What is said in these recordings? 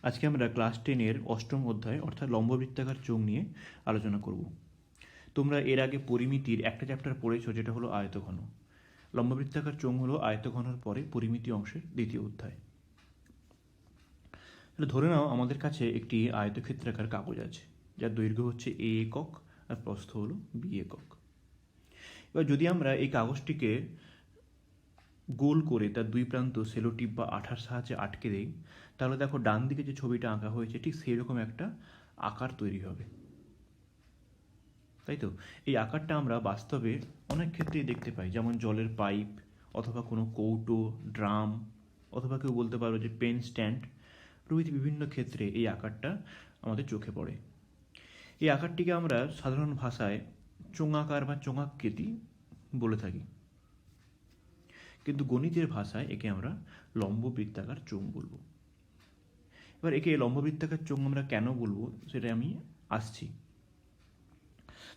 আজকে আমরা ক্লাস 10-এর অষ্টম অধ্যায় অর্থাৎ লম্ববৃত্তাকার চোঙ নিয়ে আলোচনা করব। তোমরা এর আগে পরিমিতির একটা চ্যাপ্টার পড়েছো, যেটা হলো আয়তঘন। লম্ববৃত্তাকার চোঙ হলো আয়তঘনর পরে পরিমিতি অংশের দ্বিতীয় অধ্যায়। ধরে নাও আমাদের কাছে একটি আয়তক্ষেত্রাকার কাগজ আছে, যার দৈর্ঘ্য হচ্ছে a একক আর প্রস্থ হলো b একক। এবার যদি আমরা এই কাগজটিকে গোল করে তার দুই প্রান্ত সেলোটিপ বা আঠার সাহায্যে আটকে দেই, তাহলে দেখো ডান দিকে যে ছবিটা আঁকা হয়েছে ঠিক সেই রকম একটা আকার তৈরি হবে, তাই তো? এই আকারটা আমরা বাস্তবে অনেক ক্ষেত্রেই দেখতে পাই, যেমন জলের পাইপ অথবা কোনো কৌটো, ড্রাম, অথবা কেউ বলতে পারো যে পেন স্ট্যান্ড প্রভৃতি বিভিন্ন ক্ষেত্রে এই আকারটা আমাদের চোখে পড়ে। এই আকারটিকে আমরা সাধারণ ভাষায় চোঙাকার বা চোঙাকৃতি বলে থাকি, কিন্তু গণিতের ভাষায় একে আমরা লম্ববৃত্তাকার চোঙ বলবো। এবার একে লম্ববৃত্তাকার চোঙ আমরা কেন বলবো সেটা আমি আসছি।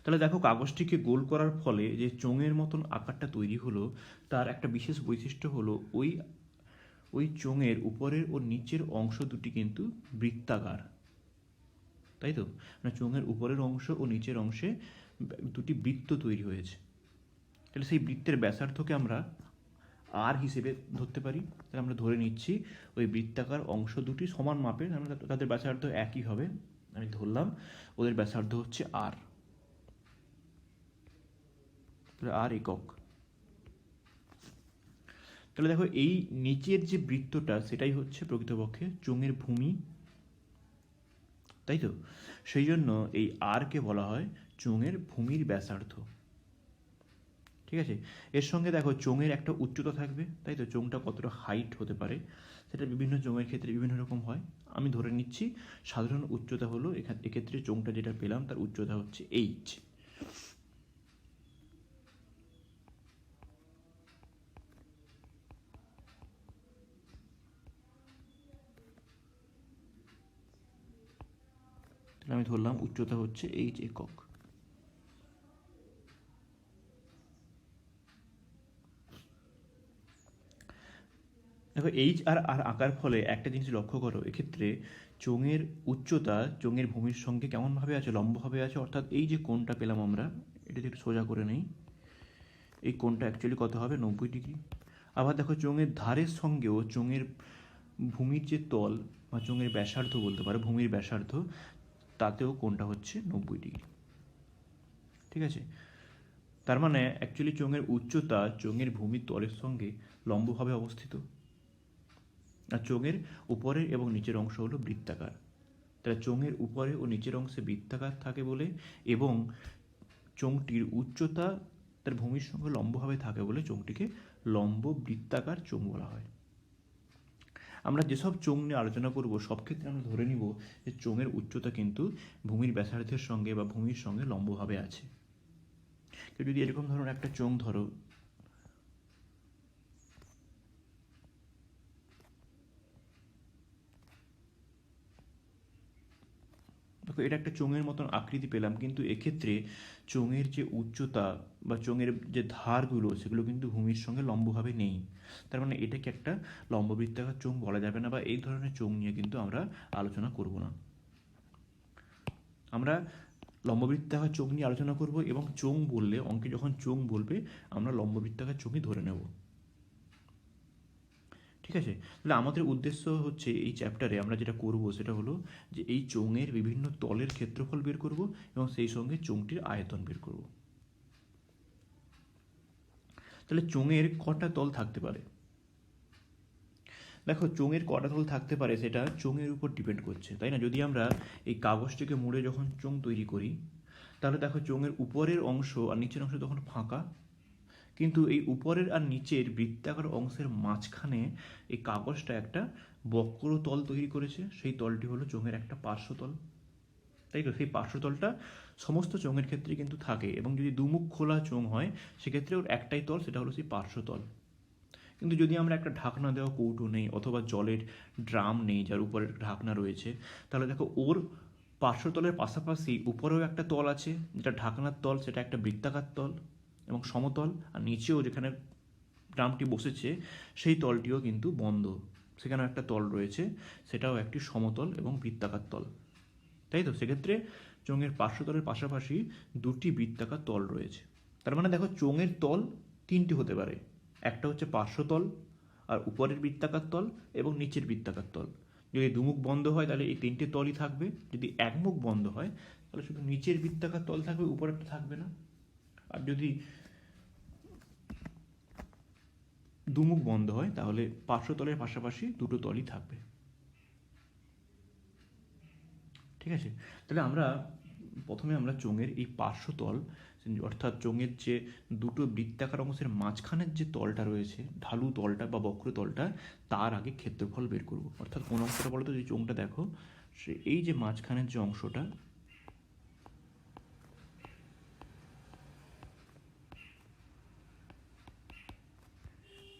তাহলে দেখো, কাগজটিকে গোল করার ফলে যে চোঙের মতন আকারটা তৈরি হলো, তার একটা বিশেষ বৈশিষ্ট্য হলো ওই চোঙের উপরের ও নিচের অংশ দুটি কিন্তু বৃত্তাকার, তাই তো? মানে চোঙের উপরের অংশ ও নিচের অংশে দুটি বৃত্ত তৈরি হয়েছে। তাহলে সেই বৃত্তের ব্যাসার্ধকে আমরা আর হিসেবে ধরতে পারি। তাহলে আমরা ধরে নিচ্ছি ওই বৃত্তাকার অংশ দুটি সমান মাপের, আমরা তাদের ব্যাসার্ধ একই হবে। আমি ধরলাম ওদের ব্যাসার্ধ হচ্ছে আর, আর একক। তাহলে দেখো, এই নিচের যে বৃত্তটা সেটাই হচ্ছে প্রকৃতপক্ষে চোঙের ভূমি, তাই তো? সেই জন্য এই আরকে বলা হয় চোঙের ভূমির ব্যাসার্ধ। ঠিক আছে, এর সঙ্গে দেখো চোঙের একটা উচ্চতা থাকবে, তাই তো? চোঙটা কতটা হাইট হতে পারে সেটা বিভিন্ন চোঙের ক্ষেত্রে বিভিন্ন রকম হয়। আমি ধরে নিচ্ছি সাধারণ উচ্চতা হলো এক্ষেত্রে চোঙটা যেটা পেলাম তার উচ্চতা হচ্ছে এইচ। তাহলে আমি ধরলাম উচ্চতা হচ্ছে এইচ একক। দেখো, এইচ আর আর আঁকার ফলে একটা জিনিস লক্ষ্য করো, এক্ষেত্রে চোঙের উচ্চতা চোঙের ভূমির সঙ্গে কেমনভাবে আছে, লম্বভাবে আছে। অর্থাৎ এই যে কোণটা পেলাম আমরা, এটা যদি একটু সোজা করে নেই, এই কোণটা অ্যাকচুয়ালি কত হবে? 90 ডিগ্রি। আবার দেখো, চোঙের ধারের সঙ্গেও চোঙের ভূমির যে তল বা চোঙের ব্যাসার্ধ বলতে পারো, ভূমির ব্যাসার্ধ, তাতেও কোণটা হচ্ছে 90 ডিগ্রি। ঠিক আছে, তার মানে অ্যাকচুয়ালি চোঙের উচ্চতা চোঙের ভূমির তলের সঙ্গে লম্বভাবে অবস্থিত, আর চোঙের উপরের এবং নিচের অংশ হলো বৃত্তাকার। তাহলে চোঙের উপরে ও নিচের অংশে বৃত্তাকার থাকে বলে এবং চোঙটির উচ্চতা তার ভূমির সঙ্গে লম্বভাবে থাকে বলে চোঙটিকে লম্ব বৃত্তাকার চোঙ বলা হয়। আমরা যেসব চোঙ নিয়ে আলোচনা করব সব ক্ষেত্রে আমরা ধরে নিব যে চোঙের উচ্চতা কিন্তু ভূমির ব্যাসার্ধের সঙ্গে বা ভূমির সঙ্গে লম্বভাবে আছে। কেউ যদি এরকম ধরনের একটা চোঙ ধরো, দেখো এটা একটা চোঙের মতন আকৃতি পেলাম, কিন্তু এক্ষেত্রে চোঙের যে উচ্চতা বা চোঙের যে ধারগুলো সেগুলো কিন্তু ভূমির সঙ্গে লম্বভাবে নেই। তার মানে এটাকে একটা লম্ববৃত্তাকার চোঙ বলা যাবে না, বা এই ধরনের চোঙ নিয়ে কিন্তু আমরা আলোচনা করব না। আমরা লম্ববৃত্তাকার চোঙ নিয়ে আলোচনা করব, এবং চোঙ বললে, অঙ্কে যখন চোঙ বলবে আমরা লম্ববৃত্তাকার চোঙই ধরে নেব। ঠিক আছে, তাহলে আমাদের উদ্দেশ্য হচ্ছে এই চ্যাপ্টারে আমরা যেটা করব সেটা হলো যে এই চোঙের বিভিন্ন তলের ক্ষেত্রফল বের করব এবং সেই সঙ্গে চোঙটির আয়তন বের করব। তাহলে চোঙের কটা তল থাকতে পারে? দেখো, চোঙের কটা তল থাকতে পারে সেটা চোঙের উপর ডিপেন্ড করছে, তাই না? যদি আমরা এই কাগজটিকে মুড়ে যখন চোঙ তৈরি করি, তাহলে দেখো চোঙের উপরের অংশ আর নিচের অংশ তখন ফাঁকা, কিন্তু এই উপরের আর নিচের বৃত্তাকার অংশের মাঝখানে এই কাগজটা একটা বক্র তল তৈরি করেছে। সেই তলটি হলো চোঙের একটা পার্শ্বতল, তাই তো? সেই পার্শ্বতলটা সমস্ত চোঙের ক্ষেত্রে কিন্তু থাকে, এবং যদি দুমুখ খোলা চোঙ হয় সেক্ষেত্রে ওর একটাই তল, সেটা হলো সেই পার্শ্বতল। কিন্তু যদি আমরা একটা ঢাকনা দেওয়া কৌটো নেই অথবা জলের ড্রাম নেই যার উপরে ঢাকনা রয়েছে, তাহলে দেখো ওর পার্শ্বতলের পাশাপাশি উপরেও একটা তল আছে, যেটা ঢাকনার তল, সেটা একটা বৃত্তাকার তল এবং সমতল, আর নিচেও যেখানে ড্রামটি বসেছে সেই তলটিও কিন্তু বন্ধ, সেখানেও একটা তল রয়েছে, সেটাও একটি সমতল এবং বৃত্তাকার তল, তাই তো? সেক্ষেত্রে চোঙের পার্শ্বতলের পাশাপাশি দুটি বৃত্তাকার তল রয়েছে। তার মানে দেখো, চোঙের তল তিনটি হতে পারে, একটা হচ্ছে পার্শ্বতল, আর উপরের বৃত্তাকার তল এবং নিচের বৃত্তাকার তল। যদি দুমুখ বন্ধ হয় তাহলে এই তিনটে তলই থাকবে, যদি একমুখ বন্ধ হয় তাহলে শুধু নিচের বৃত্তাকার তল থাকবে, উপরেরটা থাকবে না। আর যদি দুমুখ বন্ধ হয় তাহলে পার্শ্বতলের পাশাপাশি দুটো তলই থাকবে। ঠিক আছে, তাহলে প্রথমে আমরা চোঙের এই পার্শ্বতল, অর্থাৎ চোঙের যে দুটো বৃত্তাকার অংশের মাঝখানের যে তলটা রয়েছে, ঢালু তলটা বা বক্র তলটা, তার আগে ক্ষেত্রফল বের করব। অর্থাৎ কোন অংশটা বলো তো? যে চোঙটা দেখো, সে এই যে মাঝখানের যে অংশটা,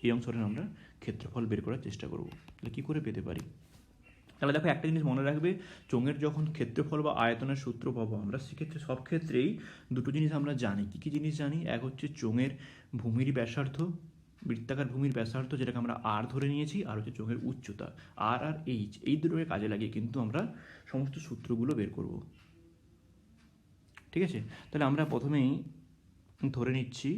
এই অংশটা আমরা ক্ষেত্রফল বের করার চেষ্টা করব। তাহলে কী করে পেতে পারি? তাহলে দেখো, একটা জিনিস মনে রাখবে, চোঙের যখন ক্ষেত্রফল বা আয়তনের সূত্র পাবো আমরা, সেক্ষেত্রে সব ক্ষেত্রেই দুটো জিনিস আমরা জানি। কী কী জিনিস জানি? এক হচ্ছে চোঙের ভূমির ব্যাসার্ধ, বৃত্তাকার ভূমির ব্যাসার্ধ, যেটাকে আমরা আর ধরে নিয়েছি, আর হচ্ছে চোঙের উচ্চতা, আর আর এইচ, এই দুটোকে কাজে লাগিয়ে কিন্তু আমরা সমস্ত সূত্রগুলো বের করব। ঠিক আছে, তাহলে আমরা প্রথমেই ধরে নিচ্ছি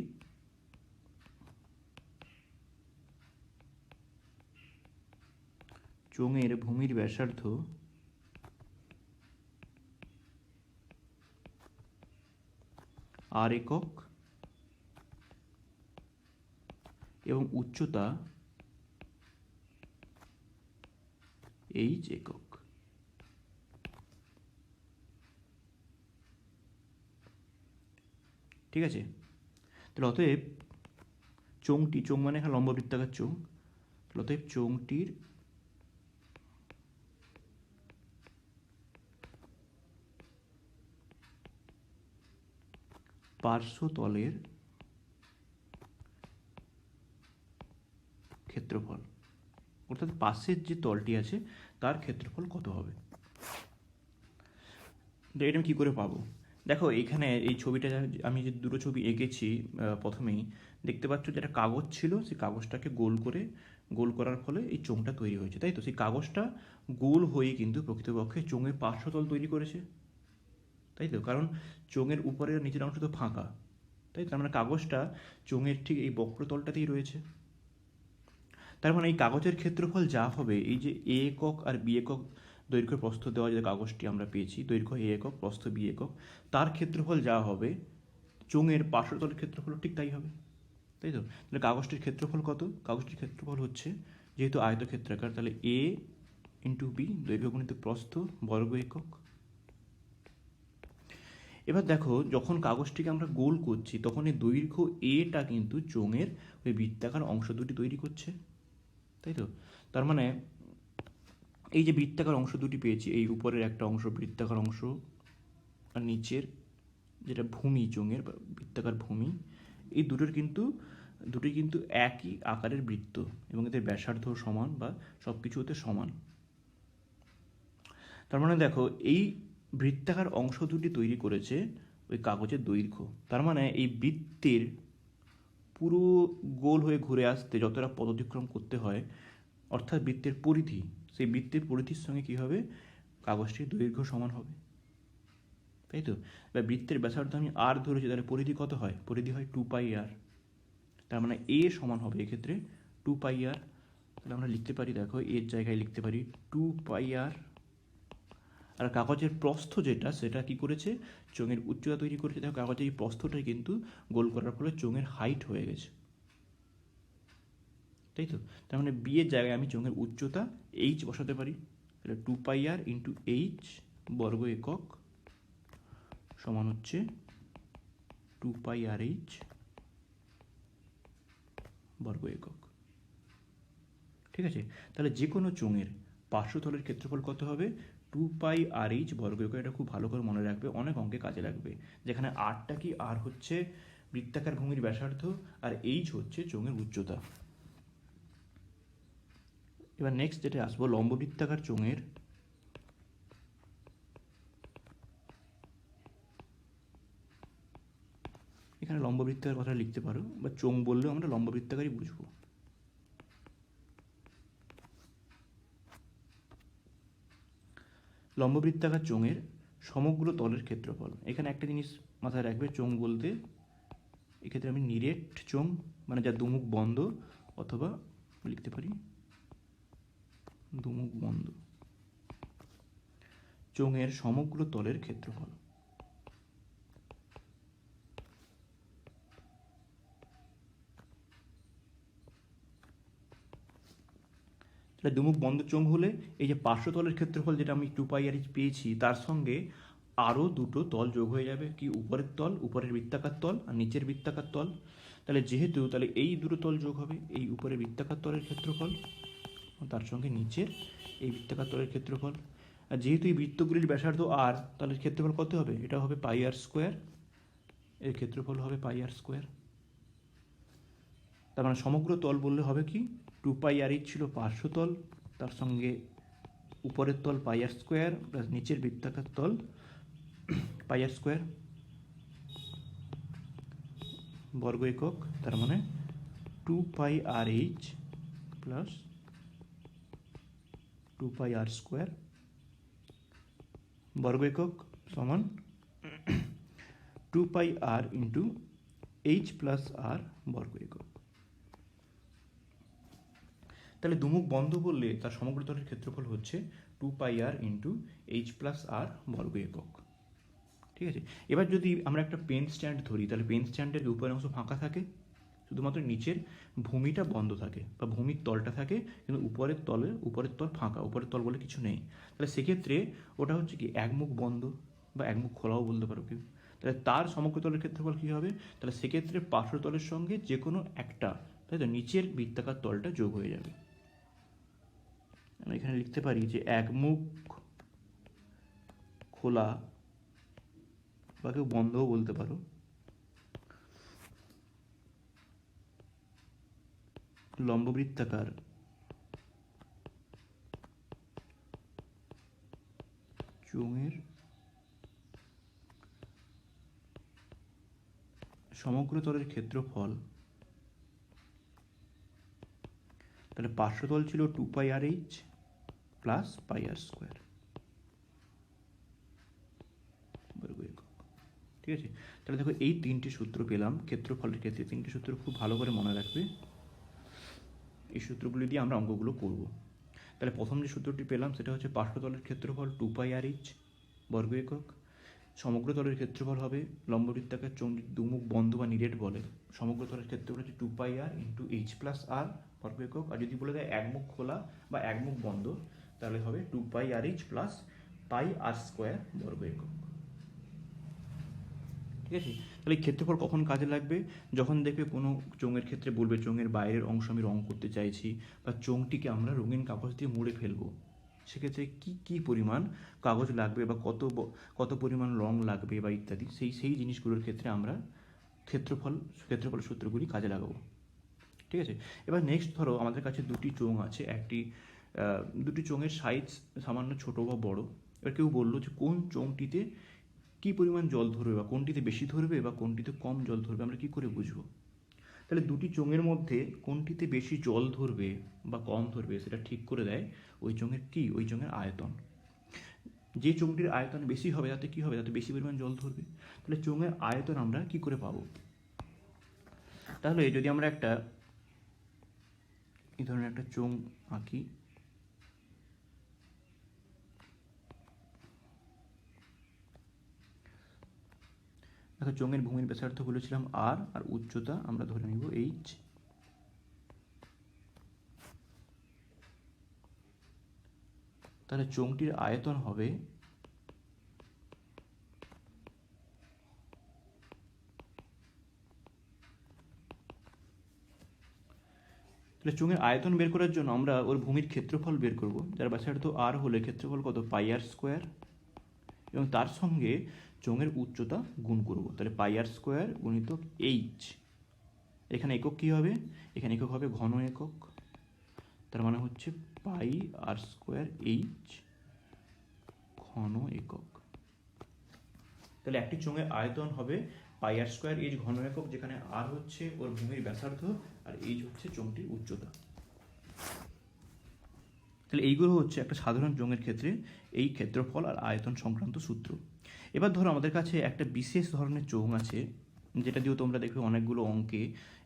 চোঙের ভূমির ব্যাসার্ধ আর একক এবং উচ্চতা এইচ একক। ঠিক আছে, তাহলে অতএব চোঙটি, চোঙ মানে এখানে লম্ব বৃত্তাকার চোঙ, অতএব চোঙটির পার্শ্বতলের ক্ষেত্রফল, অর্থাৎ পাশের যে তলটি আছে তার ক্ষেত্রফল কত হবে। এটা আমি কী করে পাবো? দেখো, এখানে এই ছবিটা আমি যে দুটো ছবি এঁকেছি, প্রথমেই দেখতে পাচ্ছ যে একটা কাগজ ছিল, সেই কাগজটাকে গোল করার ফলে এই চোঙটা তৈরি হয়েছে, তাই তো? সেই কাগজটা গোল হয়ে কিন্তু প্রকৃতপক্ষে চোঙের পার্শ্বতল তৈরি করেছে, তাই তো? কারণ চোঙের উপরের নিচের অংশ তো ফাঁকা, তাই তো? তার মানে কাগজটা চোঙের ঠিক এই বক্রতলটাতেই রয়েছে। তার মানে এই কাগজের ক্ষেত্রফল যা হবে, এই যে এ একক আর বি একক দৈর্ঘ্য প্রস্থ দেওয়া যে কাগজটি আমরা পেয়েছি, দৈর্ঘ্য এ একক, প্রস্থ বি একক, তার ক্ষেত্রফল যা হবে, চোঙের পার্শ্বতলের ক্ষেত্রফল ঠিক তাই হবে, তাই তো? তাহলে কাগজটির ক্ষেত্রফল কত? কাগজটির ক্ষেত্রফল হচ্ছে, যেহেতু আয়তক্ষেত্রাকার, তাহলে এ ইন্টু বি, দৈর্ঘ্য গুণিত প্রস্থ বর্গ একক। এবার দেখো, যখন কাগজটিকে আমরা গোল করছি তখন এই দৈর্ঘ্য এটা কিন্তু চোঙের ওই বৃত্তাকার অংশ দুটি তৈরি করছে, তাই তো? তার মানে এই যে বৃত্তাকার অংশ দুটি পেয়েছি, এই উপরের একটা অংশ বৃত্তাকার অংশ, আর নিচের যেটা ভূমি চোঙের বা বৃত্তাকার ভূমি, এই দুটোই কিন্তু একই আকারের বৃত্ত এবং এদের ব্যাসার্ধ সমান বা সব কিছু হতে সমান। তার মানে দেখো, এই বৃত্তাকার অংশ দুটি তৈরি করেছে ওই কাগজের দৈর্ঘ্য। তার মানে এই বৃত্তের পুরো গোল হয়ে ঘুরে আসতে যতটা পথ অতিক্রম করতে হয়, অর্থাৎ বৃত্তের পরিধি, সেই বৃত্তের পরিধির সঙ্গে কী হবে? কাগজটির দৈর্ঘ্য সমান হবে, তাই তো? এবার বৃত্তের ব্যাসার্ধ আমি আর ধরেছি, তাহলে পরিধি কত হয়? পরিধি হয় 2πr। তার মানে এ সমান হবে এক্ষেত্রে 2πr। তাহলে আমরা লিখতে পারি, দেখো, এর জায়গায় লিখতে পারি 2πr। আর কাগজের প্রস্থ যেটা, সেটা কি করেছে? চোঙের উচ্চতা তৈরি করেছে। দেখো, কাগজের এই প্রস্থটাই কিন্তু গোল করার ফলে চোঙের হাইট হয়ে গেছে, তাই তো? তার মানে বি এর জায়গায় আমি চোঙের উচ্চতা এইচ বসাতে পারি, তাহলে 2πr ইন্টু এইচ বর্গ একক সমান হচ্ছে 2πrh বর্গ একক। ঠিক আছে, তাহলে যে কোনো চোঙের পার্শ্বতলের ক্ষেত্রফল কত হবে? 2πrh বর্গ একক। এটা খুব ভালো করে মনে রাখবে, অনেক অঙ্কে কাজে লাগবে। যেখানে আরটা কি? আর হচ্ছে বৃত্তাকার ভূমির ব্যাসার্ধ, আর এইচ হচ্ছে চোঙের উচ্চতা। এবার নেক্সট যেটা আসবো, লম্ব বৃত্তাকার চোঙের এখানে লম্ব বৃত্তাকার কথা লিখতে পারো, বা চোঙ বললেও আমরা লম্ব বৃত্তাকারই বুঝবো। লম্ববৃত্তাকার চোঙের সমগ্র তলের ক্ষেত্রফল। এখানে একটা জিনিস মাথায় রাখবে, চোঙ বলতে এক্ষেত্রে আমি নিরেট চোঙ মানে যা দুমুখ বন্ধ, অথবা লিখতে পারি দুমুখ বন্ধ চোঙের সমগ্র তলের ক্ষেত্রফল। তাহলে দুমুখ বন্ধ চোঙ হলে এই যে পার্শ্বতলের ক্ষেত্রফল যেটা আমি 2πr পেয়েছি, তার সঙ্গে আরও দুটো তল যোগ হয়ে যাবে, কি উপরের তল, উপরের বৃত্তাকার তল, আর নিচের বৃত্তাকার তল। তাহলে যেহেতু তাহলে এই দুটো তল যোগ হবে, এই উপরের বৃত্তাকার তলের ক্ষেত্রফল তার সঙ্গে নিচের এই বৃত্তাকার তলের ক্ষেত্রফল। আর যেহেতু এই বৃত্তগুলির ব্যাসার্ধ আর, তাহলে ক্ষেত্রফল কত হবে? এটা হবে πr², এর ক্ষেত্রফল হবে πr²। তার মানে সমগ্র তল বললে হবে কি, 2πr ছিল পার্শ্বতল, তার সঙ্গে উপরের তল πr² প্লাস নিচের বৃত্তাকার তল πr², বর্গ একক। তার মানে 2πrh প্লাস 2πr² বর্গ একক সমান 2πr ইন্টু h প্লাস আর বর্গ একক। তাহলে দুমুখ বন্ধ বললে তার সমগ্র তলের ক্ষেত্রফল হচ্ছে 2πr ইন্টু h প্লাস আর বর্গ একক। ঠিক আছে, এবার যদি আমরা একটা পেন স্ট্যান্ড ধরি, তাহলে পেন স্ট্যান্ডের উপরের অংশ ফাঁকা থাকে, শুধুমাত্র নিচের ভূমিটা বন্ধ থাকে বা ভূমির তলটা থাকে, কিন্তু উপরের তল ফাঁকা, উপরের তল বলে কিছু নেই। তাহলে সেক্ষেত্রে ওটা হচ্ছে কি একমুখ বন্ধ বা একমুখ খোলাও বলতে পারো কেউ। তাহলে তার সমগ্র তলের ক্ষেত্রফল কী হবে? তাহলে সেক্ষেত্রে পার্শ্বতলের সঙ্গে যে কোনো একটা, তাই তো, নিচের বৃত্তাকার তলটা যোগ হয়ে যাবে। আমরা এখানে লিখতে পারি যে একমুখ খোলা বা কেউ বন্ধও বলতে পারো, লম্ববৃত্তাকার চোঙের সমগ্র তলের ক্ষেত্রফল। তাহলে পার্শ্বতল ছিল 2πrh প্লাস πr²। ঠিক আছে, তাহলে দেখো এই তিনটি সূত্র পেলাম ক্ষেত্রফলের ক্ষেত্রে। তিনটি সূত্র খুব ভালো করে মনে রাখবে, এই সূত্রগুলি দিয়ে আমরা অঙ্কগুলো করব। তাহলে প্রথম যে সূত্রটি পেলাম সেটা হচ্ছে পার্শ্বতলের ক্ষেত্রফল 2πrh বর্গ একক, সমগ্র তলের ক্ষেত্রফল হবে লম্ববৃত্তাকার চোঙ দুমুখ বন্ধ বা নিরেট বলে, সমগ্র তলের ক্ষেত্রফল হচ্ছে 2πr ইন্টু h প্লাস আর বর্গ একক। আর যদি বলে দেয় একমুখ খোলা বা একমুখ বন্ধ, তাহলে হবে 2πrh প্লাস πr² বর্গ একক। ঠিক আছে, তাহলে এই ক্ষেত্রফল কখন কাজে লাগবে? যখন দেখবে কোনো চোঙের ক্ষেত্রে বলবে চোঙের বাইরের অংশ আমি রং করতে চাইছি, বা চোঙটিকে আমরা রঙিন কাগজ দিয়ে মুড়ে ফেলবো, সেক্ষেত্রে কী পরিমাণ কাগজ লাগবে বা কত পরিমাণ রং লাগবে বা ইত্যাদি, সেই জিনিসগুলোর ক্ষেত্রে আমরা ক্ষেত্রফল সূত্রগুলি কাজে লাগাবো। ঠিক আছে, এবার নেক্সট ধরো আমাদের কাছে দুটি চোঙ আছে, দুটি চোঙের সাইজ সামান্য ছোট বা বড়। এবার কেউ বললো যে কোন চোঙটিতে কী পরিমাণ জল ধরবে, বা কোনটিতে বেশি ধরবে বা কোনটিতে কম জল ধরবে, আমরা কী করে বুঝবো? তাহলে দুটি চোঙের মধ্যে কোনটিতে বেশি জল ধরবে বা কম ধরবে সেটা ঠিক করে দেয় ওই চোঙের আয়তন। যে চোঙটির আয়তন বেশি হবে তাতে কী হবে? তাতে বেশি পরিমাণ জল ধরবে। তাহলে চোঙের আয়তন আমরা কি করে পাবো? তাহলে যদি আমরা এই ধরনের একটা চোঙ আঁকি, দেখো চোঙের ভূমির ব্যাসার্ধ বলেছিলাম আর উচ্চতা আমরা ধরে নিব h। তাহলে চোঙটির আয়তন হবে চোঙের আয়তন বের করার জন্য আমরা ওর ভূমির ক্ষেত্রফল বের করব, যার ব্যাসার্ধ আর হলে ক্ষেত্রফল কত? πr², এবং তার সঙ্গে চোঙের উচ্চতা গুণ করব, তাহলে πr² গুণিতক h। এখানে একক কী হবে? এখানে একক হবে ঘন একক, তার মানে হচ্ছে πr²h ঘন একক। তাহলে একটি চোঙের আয়তন হবে πr²h ঘন একক, যেখানে আর হচ্ছে ওর ভূমির ব্যাসার্ধ আর h হচ্ছে চোঙটির উচ্চতা। তাহলে এইগুলো হচ্ছে একটা সাধারণ চোঙের ক্ষেত্রে এই ক্ষেত্রফল আর আয়তন সংক্রান্ত সূত্র। এবার ধরো আমাদের কাছে একটা বিশেষ ধরনের চোঙ আছে, যেটা দিয়েও তোমরা দেখবে অনেকগুলো অঙ্কে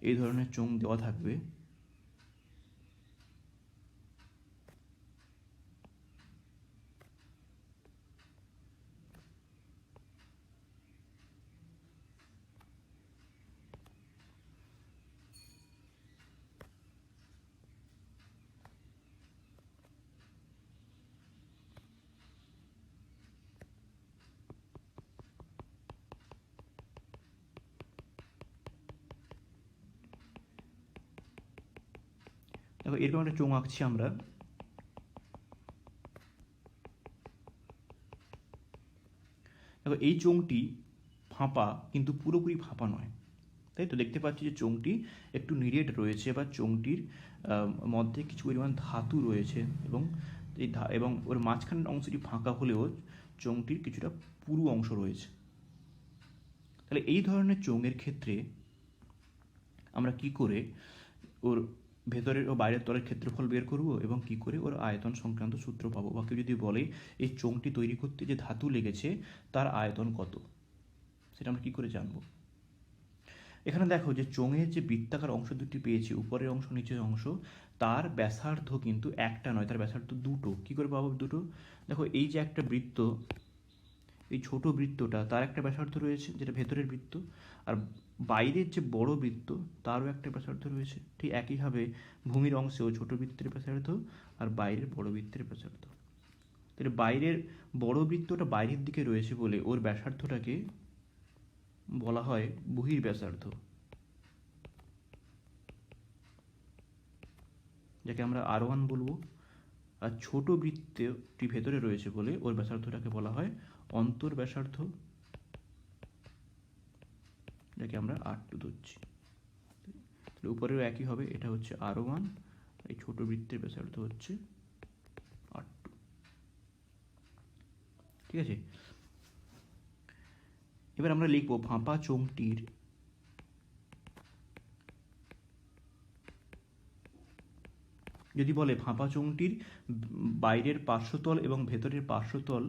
এই ধরনের চোঙ দেওয়া থাকবে। দেখো এরকম একটা চোঙ আঁকছি আমরা। দেখো এই চোঙটি ফাঁপা কিন্তু পুরোপুরি ফাঁপা নয়, তাই তো দেখতে পাচ্ছি যে চোঙটি একটু নিরেট রয়েছে বা চোঙটির মধ্যে কিছু পরিমাণ ধাতু রয়েছে এবং এবং ওর মাঝখানের অংশটি ফাঁকা হলেও চোঙটির কিছুটা পুরু অংশ রয়েছে। তাহলে এই ধরনের চোঙের ক্ষেত্রে আমরা কি করে ওর ভেতরের ও বাইরের তলের ক্ষেত্রফল বের করব এবং কি করে ওর আয়তন সংক্রান্ত সূত্র পাবো, বা কেউ যদি বলে এই চোঙটি তৈরি করতে যে ধাতু লেগেছে তার আয়তন কত, সেটা আমরা কি করে জানবো। এখানে দেখো যে চোঙের যে বৃত্তাকার অংশ দুটি পেয়েছি, উপরের অংশ নিচের অংশ, তার ব্যাসার্ধ কিন্তু একটা নয়, তার ব্যাসার্ধ দুটো। কি করে পাবো দুটো? দেখো এই যে একটা বৃত্ত, এই ছোট বৃত্তটা তার একটা ব্যাসার্ধ রয়েছে যেটা ভেতরের বৃত্ত, আর বাইরের যে বড় বৃত্ত তারও একটা ব্যাসার্ধ রয়েছে। ঠিক একইভাবে ভূমির অংশেও ছোট বৃত্তের ব্যাসার্ধ আর বাইরের বড় বৃত্তের ব্যাসার্ধ। তাহলে বাইরের বড় বৃত্তটা বাইরের দিকে রয়েছে বলে ওর ব্যাসার্ধটাকে বলা হয় বহির্ব্যাসার্ধ, যাকে আমরা R1 বলবো। আর ছোট বৃত্তটি ভেতরে রয়েছে বলে ওর ব্যাসার্ধটাকে বলা হয় অন্তর্ব্যাসার্ধ, যাকে আমরা R2 ধরছি। তাহলে উপরেও একই হবে, এটা হচ্ছে R1, এই ছোট বৃত্তের ব্যাসার্ধ হচ্ছে R2। ঠিক আছে, এবার আমরা লিখবো ফাঁপা চোঙটির যদি বলে ফাঁপা চোঙটির বাইরের পার্শ্বতল এবং ভেতরের পার্শ্বতল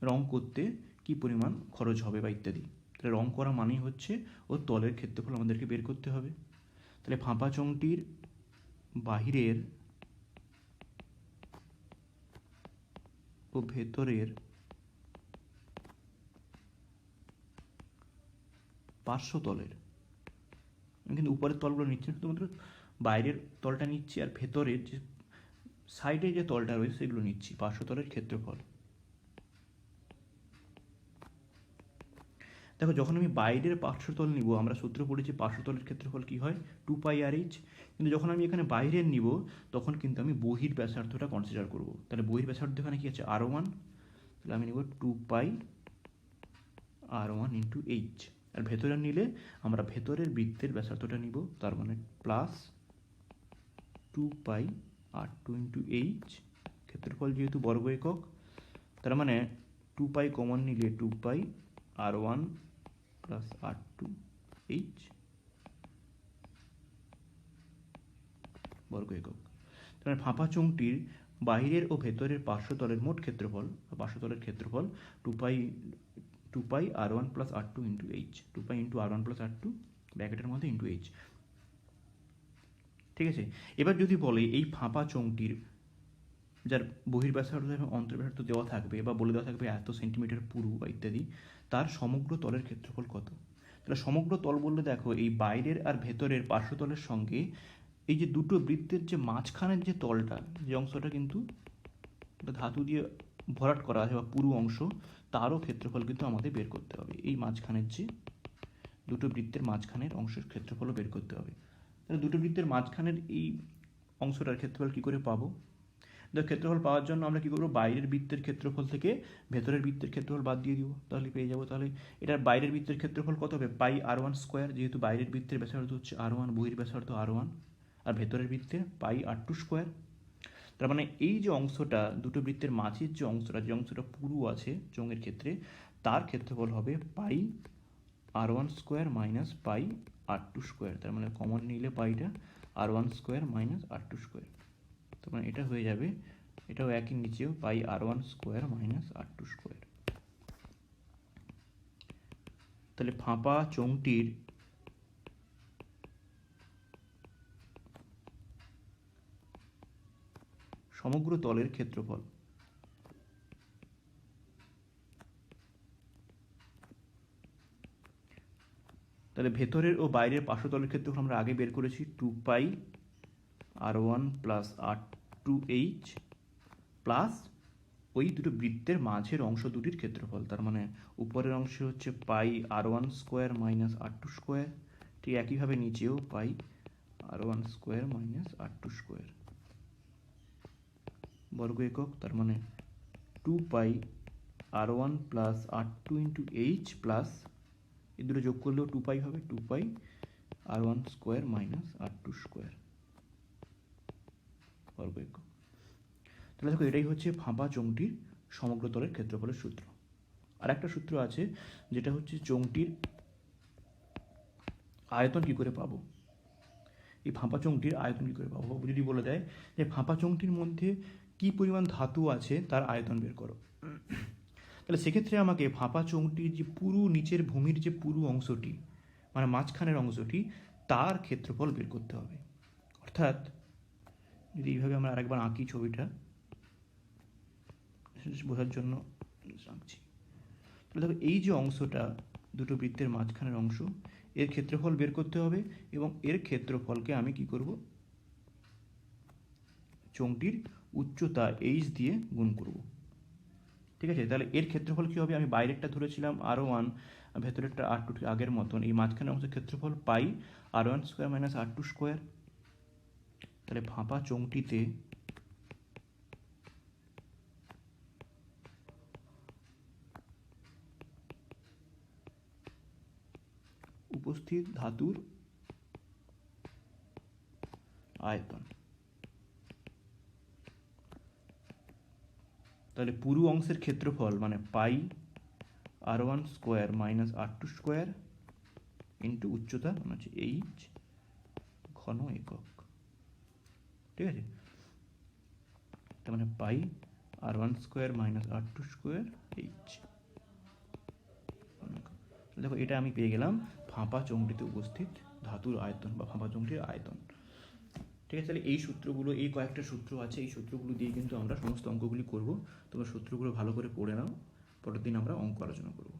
রং করতে কি পরিমাণ খরচ হবে বা ইত্যাদি। তাহলে রং করা মানেই হচ্ছে ও তলের ক্ষেত্রফল আমাদেরকে বের করতে হবে। তাহলে ফাঁপা চোঙটির বাহিরের ও ভেতরের পার্শ্বতলের, আমি কিন্তু উপরের তলগুলো নিচ্ছি না, শুধুমাত্র বাইরের তলটা নিচ্ছি আর ভেতরের যে সাইডে যে তলটা রয়েছে সেগুলো নিচ্ছি, পার্শ্বতলের ক্ষেত্রফল। দেখো যখন আমি বাইরের পার্শ্বতল নিব, আমরা সূত্র পড়েছি পার্শ্বতলের ক্ষেত্রফল কি হয় 2πr/h, কিন্তু যখন আমি এখানে বাইরের নিব তখন কিন্তু আমি বহির ব্যাসার্ধটা কনসিডার করব। তাহলে বহির ব্যাসার্ধ এখানে কি আছে R1, তাহলে আমি নিব 2πr1 × h। আর ভেতরে নিলে আমরা ভেতরের বৃত্তের ব্যাসার্ধটা নিব, তার মানে প্লাস 2πr2 × h। ক্ষেত্রফল যেহেতু বর্গ একক, তার মানে 2π কমন নিলে 2πr1 + r2h বর্গ একক। তার মানে ফাঁপা চোঙটির বাইরের ও ভেতরের পার্শ্বতলের মোট ক্ষেত্রফল বা পার্শ্বতলের ক্ষেত্রফল 2πr1 + r2 × h, 2π × r1 + r2 ব্র্যাকেটের মধ্যে × h। ঠিক আছে, এবার যদি বলে এই ফাঁপা চোঙটির যার বহির্ব্যাসার্ধ এবং অন্তর্ব্যাসার্ধ দেওয়া থাকবে বা বলে দেওয়া থাকবে এত সেন্টিমিটার পুরু বা ইত্যাদি, তার সমগ্র তলের ক্ষেত্রফল কত। তাহলে সমগ্র তল বললে দেখো এই বাইরের আর ভেতরের পার্শ্বতলের সঙ্গে এই যে দুটো বৃত্তের যে মাঝখানের যে তলটা, যে অংশটা কিন্তু ধাতু দিয়ে ভরাট করা আছে বা পুরু অংশ, তারও ক্ষেত্রফল কিন্তু আমাদের বের করতে হবে। এই মাঝখানের যে দুটো বৃত্তের মাঝখানের অংশের ক্ষেত্রফলও বের করতে হবে। তাহলে দুটো বৃত্তের মাঝখানের এই অংশটার ক্ষেত্রফল কি করে পাবো? ক্ষেত্রফল পাওয়ার জন্য আমরা কি করবো, বাইরের বৃত্তের ক্ষেত্রফল থেকে ভেতরের বৃত্তের ক্ষেত্রফল বাদ দিয়ে দিব, তাহলে পেয়ে যাবো। তাহলে এটার বাইরের বৃত্তের ক্ষেত্রফল কত হবে, πr1², যেহেতু বাইরের বৃত্তের ব্যাসার্ধ হচ্ছে R1, বহির ব্যাসার্ধ R1, আর ভেতরের বৃত্তের πr2²। তার মানে এই যে অংশটা দুটো বৃত্তের মাঝের যে অংশটা, যে অংশটা পুরু আছে চোঙের ক্ষেত্রে, তার ক্ষেত্রফল হবে πr1² - πr2²। তার মানে কমন নিলে পাইটা r1² - r2²। মানে এটা হয়ে যাবে, এটাও একই, নিচেও পাই r1 square minus r2 square. তাহলে ফাঁপা চোঙটির সমগ্র তলের ক্ষেত্রফল, তাহলে ভেতরের ও বাইরের পার্শ্বতলের ক্ষেত্রফল আমরা আগে বের করেছি, 2 পাই r1 প্লাস r2h প্লাস ওই দুটো বৃত্তের মাঝের অংশ দুটির ক্ষেত্রফল। তার মানে উপরের অংশে হচ্ছে পাই r1 square minus r2 square, ঠিক একইভাবে নিচেও পাই r1 square minus r2 square বর্গ একক। তার মানে 2 পাই r1 plus r2 into H plus এই দুটো যোগ করলেও 2 পাই হবে, 2 পাই r1 square minus r2 square বর্গ একক। তাহলে দেখো এটাই হচ্ছে ফাঁপা চোঙটির সমগ্র তলের ক্ষেত্রফলের সূত্র। আর একটা সূত্র আছে যেটা হচ্ছে চোঙটির আয়তন কি করে পাবো, এই ফাঁপা চোঙটির আয়তন কি করে পাবো, যদি বলে দেয় যে ফাঁপা চোঙটির মধ্যে কি পরিমাণ ধাতু আছে তার আয়তন বের করো, তাহলে সেক্ষেত্রে আমাকে ফাঁপা চোঙটির যে পুরো নিচের ভূমির যে পুরো অংশটি, মানে মাঝখানের অংশটি, তার ক্ষেত্রফল বের করতে হবে। অর্থাৎ যদি এইভাবে আমরা আরেকবার আঁকি ছবিটা বোঝার জন্য আঁকছি, তাহলে দেখো এই যে অংশটা দুটো বৃত্তের মাঝখানের অংশ, এর ক্ষেত্রফল বের করতে হবে এবং এর ক্ষেত্রফলকে আমি কি করব, চোঙটির উচ্চতা এইচ দিয়ে গুণ করব। ঠিক আছে, তাহলে এর ক্ষেত্রফল কী হবে, আমি বাইরেরটা ধরেছিলাম r1, ভেতরেরটা r2, ঠিক আগের মতন। এই মাঝখানের অংশের ক্ষেত্রফল পাই r1 square minus r2 square. তাহলে ফাঁপা চোঙটিতে উপস্থিত ধাতুর আয়তন, তাহলে পুরো অংশের ক্ষেত্রফল মানে পাই r1 square minus r2 square into উচ্চতা মানে হচ্ছে এইচ ঘন একক। ঠিক আছে, তার মানে পাই r1 square minus r2 square H. দেখো এটা আমি পেয়ে গেলাম ফাঁপা চোঙটিতে উপস্থিত ধাতুর আয়তন বা ফাঁপা চোঙটির আয়তন। ঠিক আছে, তাহলে এই সূত্রগুলো, এই কয়েকটা সূত্র আছে, এই সূত্রগুলো দিয়ে কিন্তু আমরা সমস্ত অঙ্কগুলি করব। তোমরা সূত্রগুলো ভালো করে পড়ে নাও, পরের দিন আমরা অঙ্ক আলোচনা করব।